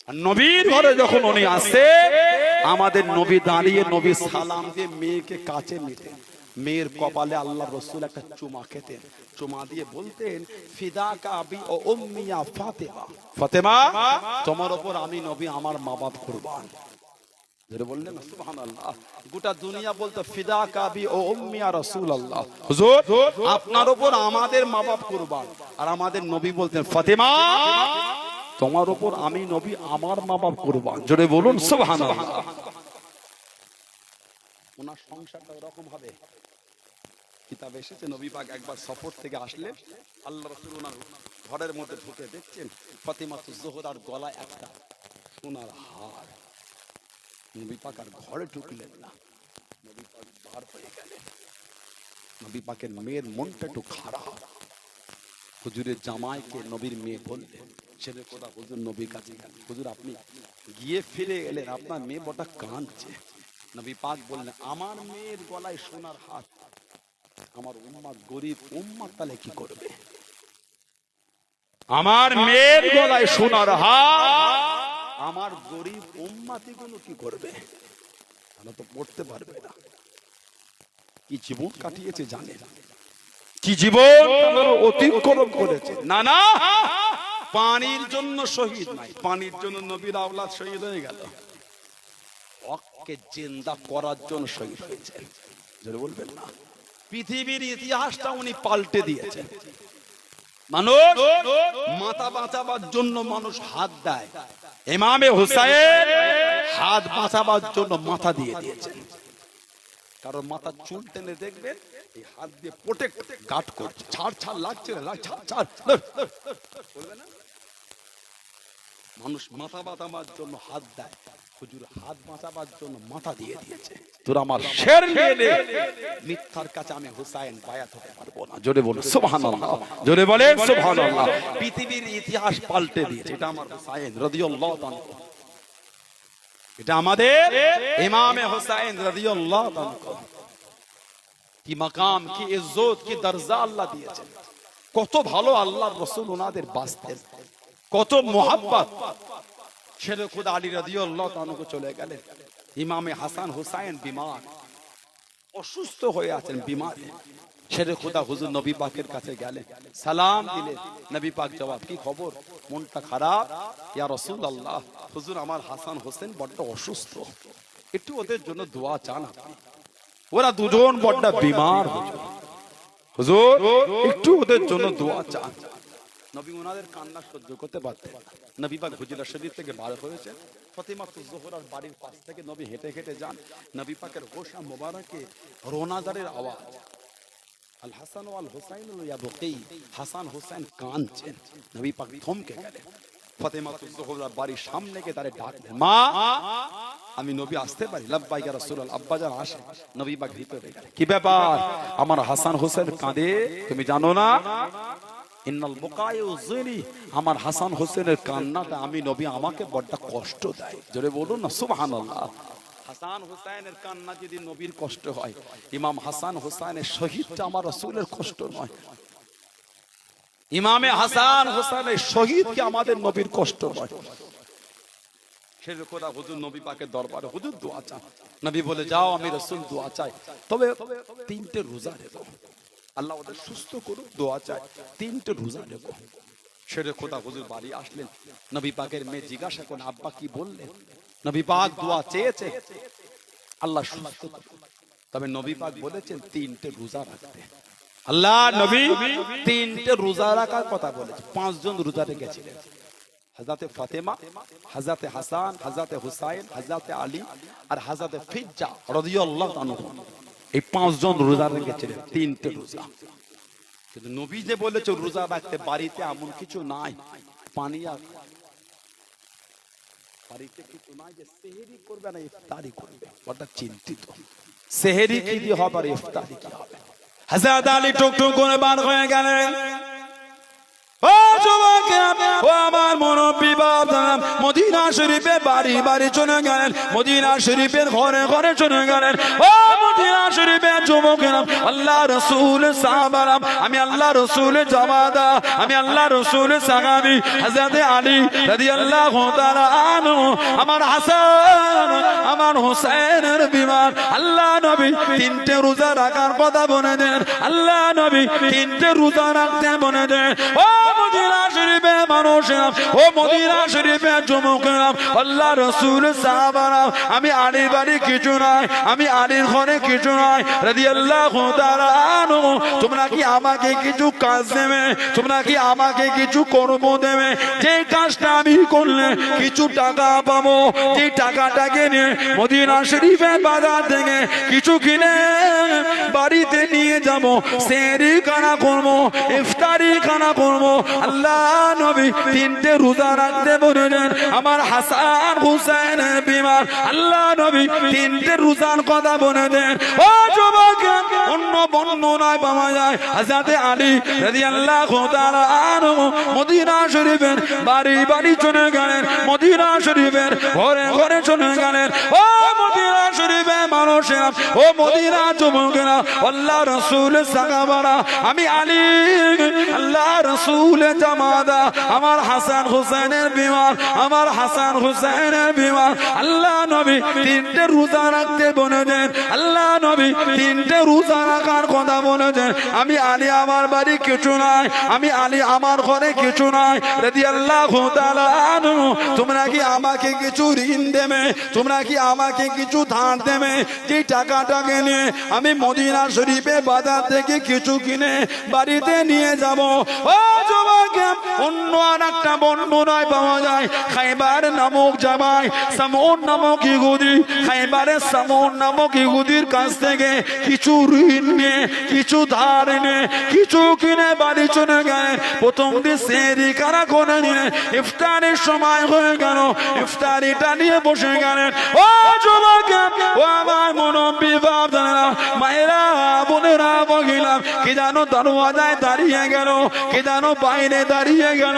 আর নবীর ঘরে যখন উনি আসে আমাদের নবী দাঁড়িয়ে নবী সালাম দিয়ে মেয়েকে কাছে নিতেন, মেয়ের কপালে আল্লাহ রাসূল একটা চুমা খেতেন, চুমা দিয়ে বলতেন ফিদাকা আবি ও উম্মি ইয়া ফাতেমা, ফাতেমা তোমার উপর আমি নবী আমার মা বাপ কুরবান। ধরে বললেন না সুবহানাল্লাহ। গোটা দুনিয়া বলতো ফিদাকা আবি ও উম্মি ইয়া রাসূলুল্লাহ, হুজুর আপনার উপর আমাদের মা বাপ কুরবান। আর আমাদের নবী বলতেন ফাতেমা তোমার উপর আমি নবী আমার মা বাপ কুরবান। জোরে বলুন সুবহানাল্লাহ। ওনার সংসারটা এরকম হবে। কিতাবে এসেছে নবী পাক একবার সফর থেকে আসলেন, আল্লাহ রাসূল ওনার ঘরের মধ্যে ঢুকে দেখছেন ফাতিমাতুজ জোহরার গলায় একটা সোনার হার। নবী পাক আর ঘরে ঢুকলেন না, নবী পাক বার হয়ে গেলেন। নবী পাকের মেয়ের মনটা একটু খারাপ। হুজুরের জামাইকে নবীর মেয়ে বললেন, ছেলে কোথা? হুজুর নবীর কাছে গেলেন। হুজুর আপনি গিয়ে ফিরে এলেন, আপনার মেয়ে বড়টা কাঁদছে। নবী পাক বললেন আমার মেয়ের গলায় সোনার হার, আমার উম্মত গরিব উম্মত তাহলে কি করবে? আমার মেয়ের গলায় সোনার হার, আমার গরিব উম্মতি গুলো কি করবে? তারা তো পড়তে পারবে না। কি জীবন কাটিয়েছে জানে না, কি জীবন অতিক্রম করেছে। না না, পানির জন্য শহীদ নাই, পানির জন্য নবীর আওলাদ শহীদ হয়ে গেল, হককে জিন্দা করার জন্য শহীদ হয়েছে। যারা বলবেন না, পৃথিবীর ইতিহাসটা উনি পাল্টে দিয়েছেন। মানুষ মাথা বাঁচাবার জন্য মানুষ হাত দেয়, ইমামে হুসাইন হাত বাঁচাবার জন্য মাথা দিয়ে দিয়েছেন। কারণ মাথা চুল টেনে দেখবেন এই হাত দিয়ে প্রোটেক্ট গার্ড করছে, ছাড় ছাড় লাগছে না, ছাড় ছাড় বলবে না। মানুষ মাথা বাঁচাবার জন্য হাত দেয়, হুজুর হাত বাঁচাবার জন্য মাথা দিয়ে দিয়েছে। তোর আমার শের নিয়ে নে, মিথ্যার কাছে আমি হুসাইন বায়াত হতে পারবো না। জোরে বলো সুবহানাল্লাহ, জোরে বলেন সুবহানাল্লাহ। পৃথিবীর ইতিহাস পাল্টে দিয়েছে, এটা আমার হুসাইন রাদিয়াল্লাহু তাআলা, এটা আমাদের ইমামে হুসাইন রাদিয়াল্লাহু তাআলা। কি মাকাম, কি ইজ্জত, কি দরজা আল্লাহ দিয়েছেন। কত ভালো আল্লাহর রাসূল ওনাদের বাঁচতেন, কত মোহাব্বত। শেরে খুদা আলী রাদিয়াল্লাহু তাআলা চলে গেলেন। ইমামে হাসান হুসাইন বিমার, অসুস্থ হয়ে আছেন, বিমার। শেরে খুদা হুজুর নবী পাকের কাছে গেলেন, সালাম দিলেন। নবী পাক জবাব, কি খবর, মনটা খারাপ? ইয়া রাসূলুল্লাহ, হুজুর আমার হাসান হোসেন বড্ড অসুস্থ, একটু ওদের জন্য দোয়া চান আপনি। ওরা দুজন বড্ড বিমার, হুজুর একটু ওদের জন্য দোয়া চান। নবী ওনাদের কান্না সহ্য করতে পারতেন। নবী পাক হুজরা শরীফ থেকে বার হয়েছেন, ফাতিমাতুজ জোহরার বাড়ির পাশ থেকে নবী হেঁটে হেঁটে যান। নবী পাকের গোশা মোবারকে রোনাজারের আওয়াজ, আল হাসান ওয়াল হুসাইন ইয়াবকি, হাসান হুসাইন কাঁদছেন। নবী পাক থমকে গেলেন। ফাতিমাতুজ জোহরার বাড়ির সামনে গিয়ে তারে ডাকলেন, মা আমি নবী আসতে পারি? লাব্বাইক ইয়া রাসূলুল্লাহ। আব্বাজান আসে। নবী পাক ভিতরে গেলেন, কি ব্যাপার, আমার হাসান হোসেন কাঁদে, তুমি জানো না? ইন্নাল বুকায়ু যিনি, আমার হাসান হোসেনের কান্নাটা আমি নবী আমাকে বড় কষ্ট দেয়। জোরে বলুন না সুবহানাল্লাহ। হাসান হোসেনের কান্না যদি নবীর কষ্ট হয়, ইমাম হাসান হোসেনের শহীদটা আমার রাসূলের কষ্ট নয়। ইমামে হাসান হোসেনের শহীদকে আমাদের নবীর কষ্ট নয়। শেরে খোদা হুজুর নবী পাকের দরবারে, হুজুর দোয়া চান। নবী বলে, যাও আমি রাসূল দোয়া চাই, তবে তিনটে রোজা রেখো, আল্লাহ ওদের সুস্থ করুক, দোয়া চাই, তিনটে রোজা রেখো। শেরে খোদা হুজুর বাড়ি আসলেন। নবী পাকের মেয়ে জিজ্ঞাসা করেন, আব্বা কি বললেন? নবী পাক দোয়া চেয়েছে আল্লাহ সুস্থ করুক, তবে নবী পাক বলেছেন তিনটে রোজা রাখতে। আল্লাহ নবী তিনটে রোজা রাখার কথা বলেছে। 5 জন রোজা রেখেছিলেন, হযরতে ফাতেমা, হযরতে হাসান, হযরতে হুসাইন, হযরতে আলী আর হযরতে ফিজ্জা রাদিয়াল্লাহু আনহু। এই 5 জন রোজা রেখেছিলেন, তিনটে রোজা। কিন্তু নবী যে বলেছে রোজা রাখতে, বাড়িতে এমন কিছু নাই, পানি আর বাড়িতে কিছু নাই যে সেহরি করবে না ইফতারি করবে, ওটা চিন্তিত। সেহরি কি দিয়ে হবে আর ইফতারি কি হবে? হযরত আলী টুকটুক করে বার হয়ে গেলেন। ও যুবক, ও আমার মুরব্বি বাবা, মদিনা শরীফে বাড়ি বাড়ি চলে গেলেন, মদিনা শরীফের ঘরে ঘরে চলে গেলেন। ও মদিনা শরীফের যুবকেরা, আল্লাহ রাসূল সাহাবারা, আমি আল্লাহ রাসূলের জামাতা, আমি আল্লাহ রাসূলের সাহাবী হযরত আলী রাদিয়াল্লাহু তাআলা আনহু, আমার হাসান আমার হোসেনের বিমার। আল্লাহ নবী তিনটে রোজা রাখার কথা বলে দেন, আল্লাহ নবী তিনটে রোজা রাখতে বলে দেন। ও মদিনা শরীফে মানুষেরা, ও মদিনা শরীফে যুবকেরা, আল্লাহ রাসূল সাহাবারা, আমি আলীর বাড়ি কিছু নাই, আমি আলীর ঘরে কিছু নাই রাদিয়াল্লাহু তাআলা আনহু, তোমরা কি আমাকে কিছু কাজ দেবে? তোমরা কি আমাকে কিছু কর্ম দেবে? যে কাজটা আমি করলে কিছু টাকা পাবো, যে টাকাটাকে নিয়ে মদিনা শরীফের বাজার থেকে কিছু কিনে বাড়িতে নিয়ে যাব, সেহরি খানা করবো, ইফতারি খানা করবো। আল্লাহ নবী তিনটে রোজা রাখতে বলেছেন, আমার হাসান হুসাইনের বিমার। আল্লাহ নবী তিনটে রোজার কথা বলে দেন। ও যুবক, অন্য বর্ণনায় পাওয়া যায় হযরতে আলী রাদিয়াল্লাহু তাআলা আনহু মদিনা শরীফের বাড়ি বাড়ি চলে গেলেন, মদিনা শরীফের ঘরে ঘরে চলে গেলেন। ও মদিনা শরীফ শরীফে মানুষেরা, ও মদিনা যুবকেরা, আল্লাহ রাসূল সাহাবারা, আমি আলী আল্লাহ রাসূল জামাদা, আমার হাসান হুসাইনের বিমার, আমার হাসান হুসাইনের বিমার। আল্লাহ নবী তিনটে রোজা রাখতে বলেছেন, আল্লাহ নবী তিনটে রোজা রাখার কথা বলেছেন। আমি আলী আমার বাড়ি কিছু নাই, আমি আলী আমার ঘরে কিছু নাই, রাদিয়াল্লাহু তাআলা আনহু। তোমরা কি আমাকে কিছু ঋণ দেবে? তোমরা কি আমাকে কিছু ধার দেবে? যে টাকাটাকে নিয়ে আমি মদিনা শরীফে বাজার থেকে কিছু কিনে বাড়িতে নিয়ে যাব। ও যুবক, অন্য আর একটা বর্ণনায় পাওয়া যায়, খাইবার নামক জামাই সামউন নামক ইহুদি, খাইবারের সামউন নামক ইহুদির কাছ থেকে কিছু ঋণ নিয়ে, কিছু ধার নিয়ে, কিছু কিনে বাড়ি চলে গেলেন। প্রথম দিন সেহরি কারা করে নিয়ে ইফতারের সময় হয়ে গেল, ইফতারিটা নিয়ে বসে গেলেন। ও যুবক, ও আমার মুরব্বি বাপদাদারা, মায়েরা, বোনেরা, মহিলা, কি জানো দরওয়াজায় দাঁড়িয়ে গেল, কি জানো বাইরে দাঁড়িয়ে গেল।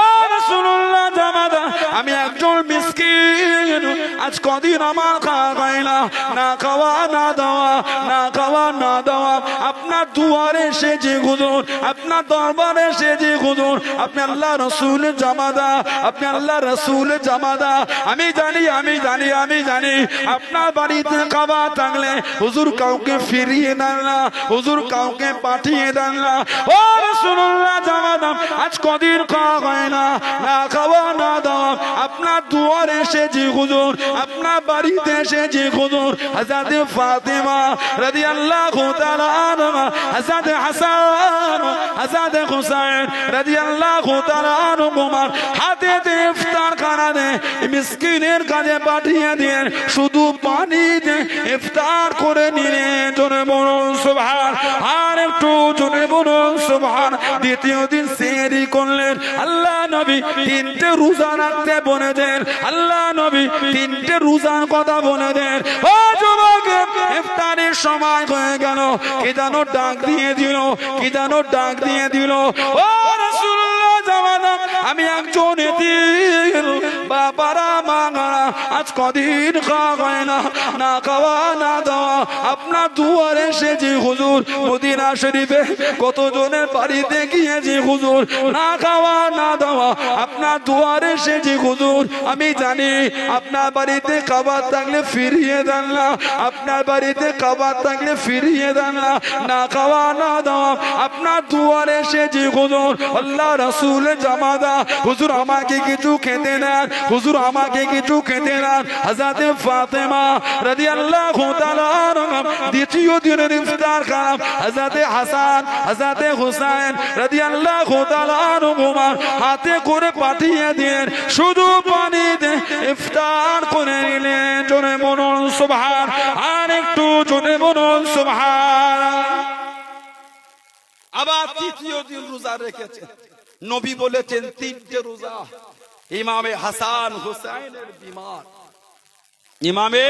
ও রাসূলুল্লাহ জামাতা, আমি একজন মিসকিন, আজ কদিন আমার খাওয়া হয় না, না খাওয়া না দেওয়া, না খাওয়া না দেওয়া। আপনার দুয়ারে এসেছি হুজুর, আপনার দরবারে এসেছি হুজুর, আপনি আল্লাহ রাসূলের জামাতা, আপনি আল্লাহ রাসূলের জামাতা। আমি জানি, আমি জানি, আমি জানি আপনার বাড়িতে খাবার থাকলে হুজুর কাউকে ফিরিয়ে দেন না, হুজুর কাউকে পাঠিয়ে দেন না। ও রাসূলুল্লাহ জামাতা, আজ কদিন খাওয়া হয় না, না খাওয়া না দেওয়া। আপনার দুয়ারে এসেছি হুজুর, আপনার বাড়িতে এসেছি হুজুর। হযরত ফাতেমা রাদিয়াল্লাহু তাআলা আনহা, হযরত হাসান, হযরত হুসাইন রাদিয়াল্লাহু তাআলা আনহুমার হাতে ইফতার খানা মিসকিনের কাছে পাঠিয়ে দিয়ে শুধু পানি দিয়ে ইফতার করে নিলেন। জোরে বলুন সুবহান, আর একটু জোরে বলুন সুবহান। দ্বিতীয় দিন সেহরি করলেন। আল্লাহ নবী তিনটে রোজা রাখতে বলেছেন, আল্লাহ নবী তিনটে রোজার কথা বলে দেন। ও যুবক, ইফতারের সময় হয়ে গেল, কি যেন ডাক দিয়ে দিল, কি যেন ডাক দিয়ে দিল। ও রাসূলুল্লাহ জামানা, আমি একজন এতিম, বাবারা মারা, আজ কদিন খাওয়া হয় না, না খাওয়া না দেওয়া। আপনার দুয়ারে এসেছি হুজুর, মদিনা শরীফে কতজনের বাড়িতে গিয়েছি হুজুর, না খাওয়া না দেওয়া। আপনার দুয়ারে এসেছি হুজুর, আমি জানি আপনার বাড়িতে খাবার থাকলে ফিরিয়ে দেন না, আপনার বাড়িতে খাবার থাকলে ফিরিয়ে দেন না, না খাওয়া না দেওয়া। আপনার দুয়ারে এসেছি হুজুর, আল্লাহ রাসূলের জামাতা, হুজুর আমাকে কিছু খেতে দেন, হুজুর আমাকে কিছু খেতে দেন। হযরত ফাতেমা রাদিয়াল্লাহু তাআলা আনহা দ্বিতীয় দিনের ইফতার খান হযরত হাসান, হযরত হুসাইন রাদিয়াল্লাহু তাআলা আনহুমা হাতে করে পাঠিয়ে দেন, শুধু পানি দিয়ে ইফতার করে নিলেন। জোরে বলুন সুবহান, আর একটু জোরে বলুন সুবহান। আবার তৃতীয় দিন রোজা রেখেছেন। নবী বলেছেন তিনটে রোজা। ইমামে হাসান হুসাইনের বিমার, ইমামে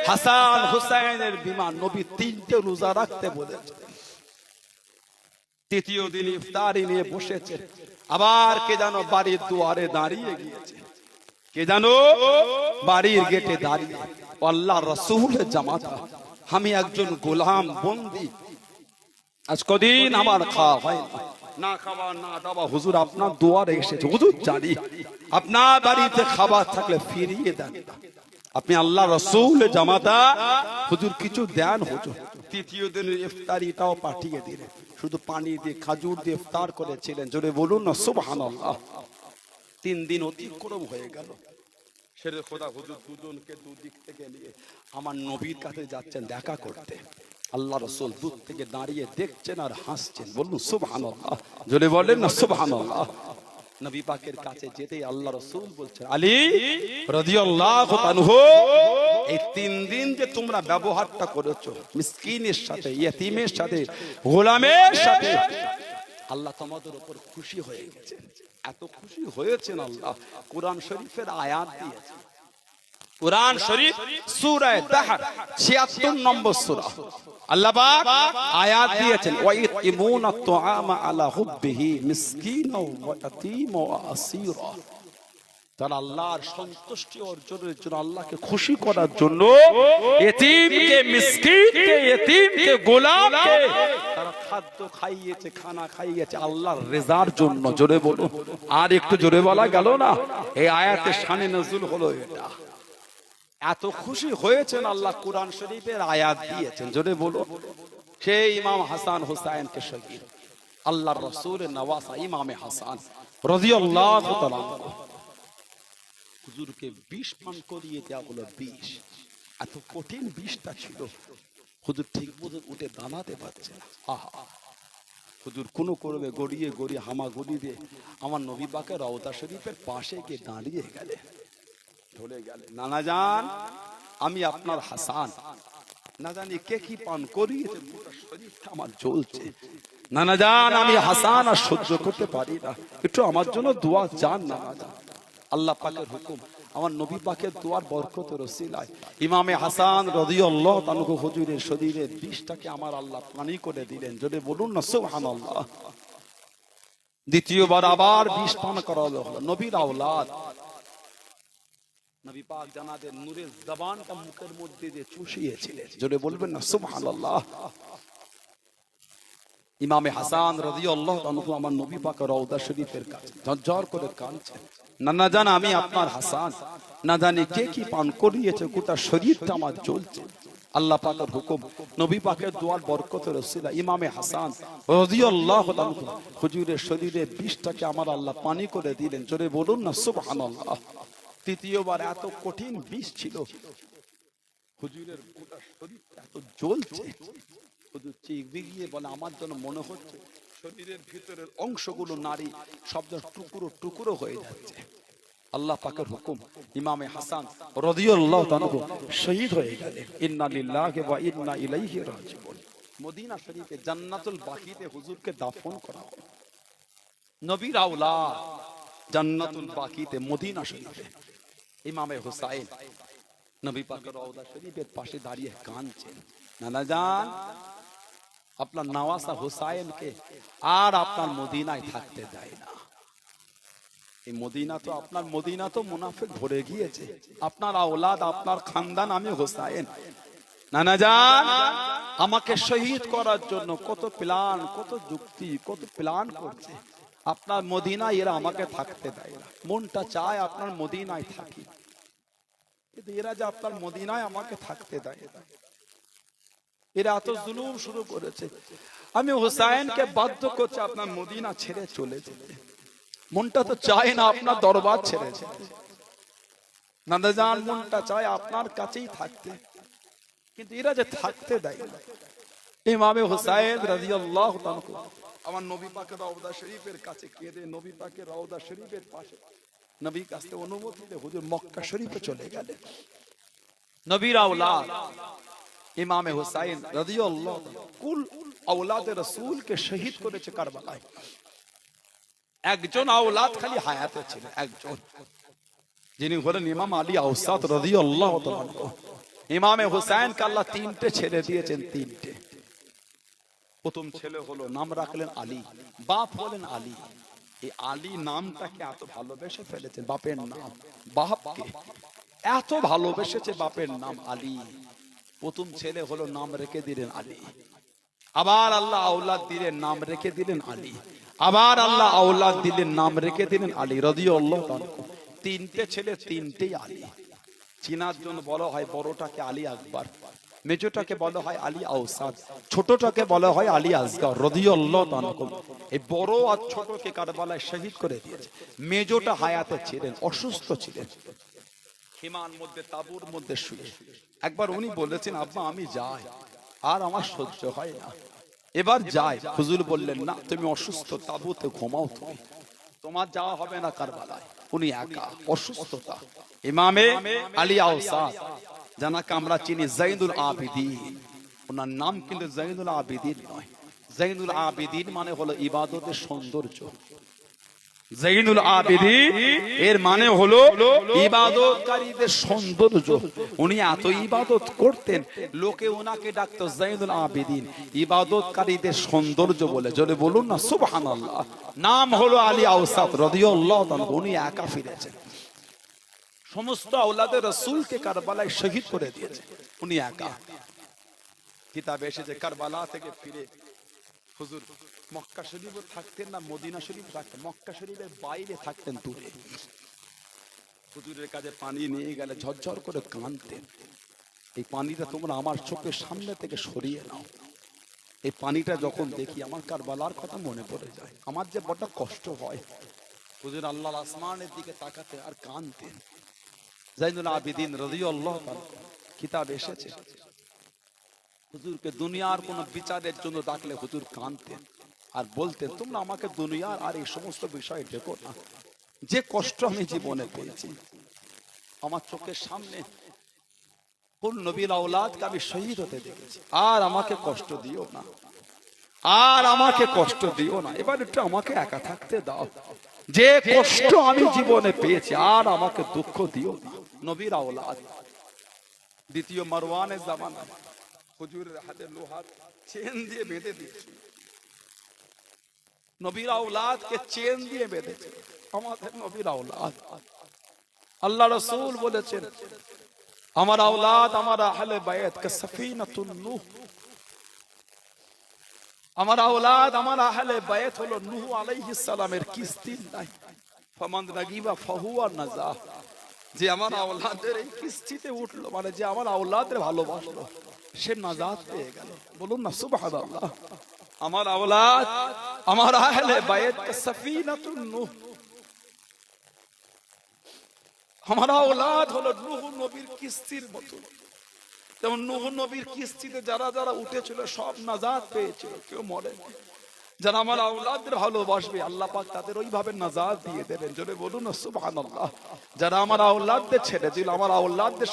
হাসান হুসাইনের বিমার, নবী তিনটে রোজা রাখতে বলেছেন। তৃতীয় দিন ইফতারি নিয়ে বসেছে। আবার কে জানো বাড়ির দুয়ারে দাঁড়িয়ে গিয়েছে, কে জানো বাড়ির গেটে দাঁড়িয়ে। আল্লাহ রাসূলের জামাতা, আমি একজন গোলাম বন্দী, আজ কদিন আমার খাওয়া হয় না, না খাওয়া না দাওয়া। হুজুর আপনার দুয়ারে এসেছে, হুজুর জানি আপনার বাড়িতে খাবার থাকলে ফিরিয়ে দেন। আপনি আল্লাহ রাসূলের জামাতা, হুজুর কিছু দেন হুজুর। তৃতীয় দিনের ইফতারিটাও পাঠিয়ে দিলেন, শুধু পানি দিয়ে খাজুর দিয়ে ইফতার করেছিলেন। জোরে বলুন না সুবহানাল্লাহ। 3 দিন অতিক্রম হয়ে গেল। শেরে খোদা হুজুর দুজনকে দুদিক থেকে নিয়ে আমার নবীর কাছে যাচ্ছেন দেখা করতে। আল্লাহ রাসূল দূর থেকে দাঁড়িয়ে দেখছেন আর হাসছেন। বলুন সুবহানাল্লাহ, জোরে বলেন না সুবহানাল্লাহ। নবী পাকের কাছে যেতেই আল্লাহ রাসূল বলছেন, আলী রাদিয়াল্লাহু আনহু, এই 3 দিন যে তোমরা ব্যবহারটা করেছো মিসকিনের সাথে, ইয়েতিমের সাথে, গোলামের সাথে, আল্লাহ তোমাদের উপর খুশি হয়ে গেছেন। এত খুশি হয়েছেন আল্লাহ কোরআন শরীফের আয়াত দিয়েছেন। কোরআন শরীফ সূরা দাহর 76 নম্বর সূরা, আল্লাহ পাক আয়াত দিয়েছেন, ওয়াইতিমুনা তুআমা আলা হুব্বিহি মিসকিনা ওয়া ইয়াতীমা ওয়া আসীরা। তার আল্লাহর সন্তুষ্টি অর্জনের জন্য, আল্লাহকে খুশি করার জন্য এতিমকে, মিসকিনকে, এতিমকে, গোলামকে তারা খাদ্য খাইয়েছে, খানা খাইয়েছে আল্লাহর রেজার জন্য। জোরে বলো, আর একটু জোরে বলা গেল না? এই আয়াতের শানে নজুল হলো এটা। এত খুশি হয়েছেন আল্লাহ কুরআন শরীফের আয়াত দিয়েছেন। জোরে বলো, সেই ইমাম হাসান হুসাইনকে শহীদ, আল্লাহর রাসূলের নওয়াসা ইমামে হাসান রাদিয়াল্লাহু তাআলা হুজুরকে বিষ পান করিয়ে দেওয়া হলো। বিষ, এত কঠিন বিষটা ছিল, হুজুর ঠিক মতো উঠে দাঁড়াতে পারছে না। আহা, হুজুর কোনো করবে গড়িয়ে গড়িয়ে হামা গড়িয়ে আমার নবী পাকের রওজা শরীফের পাশে গিয়ে দাঁড়িয়ে গেলে, ধরে গেলে, নানা জান আমি আপনার হাসান, না জানি কে কি পান করিয়েছে, শরীরটা আমার জ্বলছে, নানা জান আমি হাসান আর সহ্য করতে পারি না, একটু আমার জন্য দোয়া চান নানা জান। আল্লাহ পাকের হুকুম, আমার নবী পাকের দোয়ার বরকতের ওসিলায় ইমামে হাসান রাদিয়াল্লাহু তাআলা হুজুরের শরীরের বিষটাকে আমার আল্লাহ পানি করে দিলেন। যদি বলুন না সুবহানাল্লাহ। দ্বিতীয়বার আবার বিষ পান করালো হলো। নবীর আওলাদ নবী পাক জানাদের নূরের জবানটা মুখের মধ্যে দিয়ে চুষিয়েছিলেন। জোরে বলবেন না সুবহানাল্লাহ। ইমামে হাসান রাদিয়াল্লাহু তাআলা আমার নবী পাকের রওজা শরীফের কাছে ঝরঝর করে কাঁদছেন, নানা জান আমি আপনার হাসান, না জানি কে কি পান করিয়েছে, গোটা শরীরটা আমার জ্বলছে। আল্লাহ পাকের হুকুম, নবী পাকের দোয়ার বরকতের ওসিলা ইমামে হাসান রাদিয়াল্লাহু তাআলা হুজুরের শরীরের বিষটাকে আমার আল্লাহ পানি করে দিলেন। জোরে বলুন না সুবহানাল্লাহ। তৃতীয়বার এত কঠিন বিষ ছিল, হুজুরের গোটা শরীরটা এত জ্বলছে, হুজুর চিকবি গিয়ে বলে আমার জন্য মনে হচ্ছে শরীরের ভিতরের অংশগুলো নারী শব্দ টুকরো টুকরো হয়ে যাচ্ছে। আল্লাহ পাকের হুকুম, ইমামে হাসান রাদিয়াল্লাহু তাআলা শহীদ হয়ে গেলেন। ইন্না লিল্লাহি ওয়া ইন্না ইলাইহি রাজিউন। মদিনা শরীফে জান্নাতুল বাকিতে হুজুরকে দাফন করা হলো। নবীর আওলাদ জান্নাতুল বাকিতে মদিনা শরীফে ইমামে হুসাইন নবী পাকের রওজা শরীফের পাশে দাঁড়িয়ে কাঁদছেন, নানা জান আপনার নওয়াসা হুসাইনকে আর আপনার মদিনায় থাকতে দেয় না। এই মদিনা তো আপনার, মদিনা তো মুনাফিক ভরে গিয়েছে, আপনার আওলাদ আপনার খানদান আমি হুসাইন, নানা জান আমাকে শহীদ করার জন্য কত প্ল্যান, কত যুক্তি, কত প্ল্যান করছে, আপনার মদিনায় এরা আমাকে থাকতে দেয় না। মনটা চায় আপনার মদিনায় থাকি, কিন্তু এরা যে আপনার মদিনায় আমাকে থাকতে দেয় না। এরা এত জুলুম শুরু করেছে, আমি হুসাইনকে বাধ্য করছি আপনার মদিনা ছেড়ে চলে যেতে। মনটা তো চায় না আপনার দরবার ছেড়ে যেতে, নানা জান মনটা চায় আপনার কাছেই থাকতে, কিন্তু এরা যে থাকতে দেয় না। ইমামে হুসাইন রাদিয়াল্লাহু তাআলা আমার নবী পাকের রওজা শরীফের কাছে কেঁদে, নবী পাকের রওজা শরীফের পাশে নবীর কাছে অনুমতি দিয়ে হুজুর মক্কা শরীফে চলে গেলেন। নবীর আওলাদ ইমামে হুসাইন রাদিয়াল্লাহু তাআলা কুল আওলাদে রাসূলকে শহীদ করেছে কারবালায়। একজন আওলাদ খালি হায়াতে ছিল, একজন, যিনি হলেন ইমাম আলী আওসাত রাদিয়াল্লাহু তাআলা। ইমামে হুসাইনকে আল্লাহ তিনটে ছেলে দিয়েছেন, তিনটে। প্রথম ছেলে হলো, নাম রাখলেন আলী, বাপ হলেন আলী। এই আলী নামটাকে এত ভালোবেসে ফেলেছেন, বাপের নাম, বাপকে এত ভালোবেসেছে, বাপের নাম আলী। প্রথম ছেলে হলো, নাম রেখে দিলেন আলী। আবার আল্লাহ আওলাদ দিলেন, নাম রেখে দিলেন আলী। আবার আল্লাহ আওলাদ দিলেন, নাম রেখে দিলেন আলী রাদিয়াল্লাহু তাআলা। তিনটে ছেলে, তিনটেই আলী। চিনার জন্য বলা হয় বড়টাকে আলী আকবর, মেজোটাকে বলা হয় আলী আওসাদ, ছোটটাকে বলা হয় আলী আসগর রাদিয়াল্লাহু তাআলা। এই বড় আর ছোটকে কারবালায় শহীদ করে দিয়েছে। মেজোটা হায়াতে ছিলেন, অসুস্থ ছিলেন, হিমার মধ্যে তাঁবুর মধ্যে শুয়ে। একবার উনি বলেছেন, আব্বা আমি যাই, আর আমার সহ্য হয় না, এবার যাই। হুজুর বললেন, না তুমি অসুস্থ, তাঁবুতে ঘুমাও, তুমি, তোমার যাওয়া হবে না কারবালায়। উনি একা, অসুস্থতা। ইমামে আলী আওসাদ, যাকে আমরা চিনি জাইনুল আবিদিন, ওনার নাম কিন্তু জাইনুল আবিদিন নয়। জাইনুল আবিদিন মানে হলো ইবাদতের সৌন্দর্য। জাইনুল আবিদিন এর মানে হলো ইবাদতকারীদের সৌন্দর্য। উনি এত ইবাদত করতেন, লোকে ওনাকে ডাকতো জাইনুল আবিদিন, ইবাদতকারীদের সৌন্দর্য বলে। জোরে বলুন না সুবহানাল্লাহ। নাম হলো আলী আওসাদ রাদিয়াল্লাহু তাআলা। উনি একা ফিরেছেন, সমস্ত আওলাদে রাসূলকে কারবালায় শহীদ করে দিয়েছে উনি একা। কিতাবে এসেছে কারবালা থেকে ফিরে হুজুর মক্কা শরীফে থাকতেন না মদিনা শরীফ থাকতেন, মক্কা শরীফের বাইরে থাকতেন দূরে। হুজুরের কাছে পানি নিয়ে গেলে ঝরঝর করে কাঁদতেন, এই পানিটা তোমরা আমার চোখের সামনে থেকে সরিয়ে নাও। এই পানিটা যখন দেখি আমার কারবালার কথা মনে পড়ে যায়, আমার যে বড় কষ্ট হয়। হুজুর আল্লাহর আসমানের দিকে তাকাতে আর কাঁদতেন। জাইনুল আবিদিন রাদিয়াল্লাহু তাআলা কিতাব এসেছে হুজুরকে দুনিয়ার কোন বিচারের জন্য ডাকলে হুজুর কাঁদতেন আর বলতেন তোমরা আমাকে দুনিয়ার আর এই সমস্ত বিষয়ে ডেকো না, যে কষ্ট আমি জীবনে পেয়েছি আমার চোখের সামনে কোন নবীর আওলাদকে আমি শহীদ হতে দেখেছি, আর আমাকে কষ্ট দিও না, আর আমাকে কষ্ট দিও না, এবার একটু আমাকে একা থাকতে দাও, যে কষ্ট আমি জীবনে পেয়েছি আর আমাকে দুঃখ দিও না। নবীর আওলাদ দ্বিতীয় মারওয়ানের জামানায় হুজুরের হাতে লোহার চেন দিয়ে বেঁধে দিয়েছে, নবীর আওলাদকে চেন দিয়ে বেঁধেছে আমাদের নবীর আওলাদ। আল্লাহ রাসূল বলেছেন আমার আওলাদ আমার আহলে বায়াত কা সাফিনাতুন নূহ, আমার আওলাদ আমার আহলে বায়াত হলো নূহ আলাইহিস সালামের কিস্তির নাই, ফামান রাগিবা ফাহুয়া নাজা, যে আমার আওলাদের এই কিস্তিতে উঠলো মানে যে আমার আওলাদের ভালোবাসলো সে নাজাত পেয়ে গেল। বলুন না সুবহানাল্লাহ। আমার আওলাদ আমার আহলে বায়াত কা সাফিনাতুন নূহ, আমার আওলাদ হলো নূহ নবীর কিস্তির মতো। যেমন নূহ নবীর কিস্তিতে যারা যারা উঠেছিল সব নাজাত পেয়েছিল, কেউ মরে। যারা আমার আওলাদদের ভালোবাসবে আল্লাহ পাক তাদের ওইভাবে নাজাত দিয়ে দেবেন। জোরে বলুন না সুবহানাল্লাহ। যারা আমার আওলাদদের ছেড়ে দিল, আমার আওলাদদের